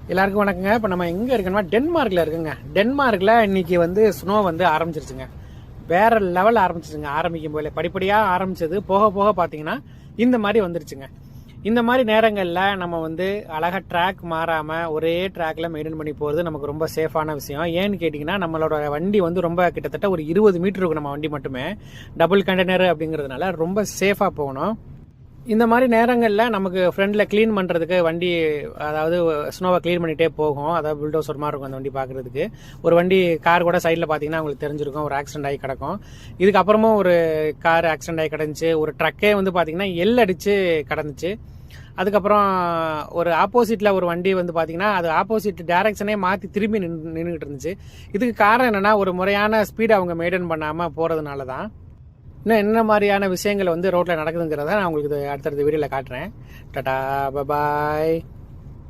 எல்லாருக்கும் வணக்கங்க. இப்போ நம்ம எங்கே இருக்கோம்னா டென்மார்க்கில் இருக்குங்க. டென்மார்க்கில் இன்னைக்கு வந்து ஸ்னோ வந்து ஆரம்பிச்சிருச்சுங்க. வேற லெவல் ஆரம்பிச்சிருச்சுங்க. ஆரம்பிக்கும் போல படிப்படியாக ஆரம்பிச்சது போக போக பார்த்தீங்கன்னா இந்த மாதிரி வந்துருச்சுங்க. இந்த மாதிரி நேரங்களில் நம்ம வந்து அழகாக ட்ராக் மாறாமல் ஒரே ட்ராக்ல மெயின்டைன் பண்ணி போகிறது நமக்கு ரொம்ப சேஃபான விஷயம். ஏன்னு கேட்டிங்கன்னா நம்மளோட வண்டி வந்து ரொம்ப கிட்டத்தட்ட ஒரு 20 மீட்டர் இருக்கும். நம்ம வண்டி மட்டுமே டபுள் கண்டெய்னர் அப்படிங்கிறதுனால ரொம்ப சேஃபாக போகணும். இந்த மாதிரி நேரங்களில் நமக்கு ஃப்ரெண்டில் க்ளீன் பண்ணுறதுக்கு வண்டி, அதாவது ஸ்னோவை க்ளீன் பண்ணிகிட்டே போகும். அதாவது புல்டோசர் மாதிரி இருக்கும் அந்த வண்டி பார்க்குறதுக்கு. ஒரு வண்டி கார் கூட சைடில் பார்த்தீங்கன்னா உங்களுக்கு தெரிஞ்சிருக்கும், ஒரு ஆக்சிடென்ட் ஆகி கிடக்கும். இதுக்கப்புறமும் ஒரு கார் ஆக்சிடென்ட் ஆகி கிடந்துச்சு. ஒரு ட்ரக்கே வந்து பார்த்தீங்கன்னா எல் அடித்து கிடந்துச்சு. அதுக்கப்புறம் ஒரு ஆப்போசிட்டில் ஒரு வண்டி வந்து பார்த்தீங்கன்னா அது ஆப்போசிட் டேரக்ஷனே மாற்றி திரும்பி நின்றுக்கிட்டு இருந்துச்சு. இதுக்கு காரணம் என்னென்னா ஒரு முறையான ஸ்பீடை அவங்க மெயின்டைன் பண்ணாமல் போகிறதுனால தான். இன்னும் என்ன மாதிரியான விஷயங்கள் வந்து ரோட்டில் நடக்குதுங்கிறத நான் உங்களுக்கு அடுத்தடுத்த வீடியோவில் காட்டுறேன். டாடா, பபாய்.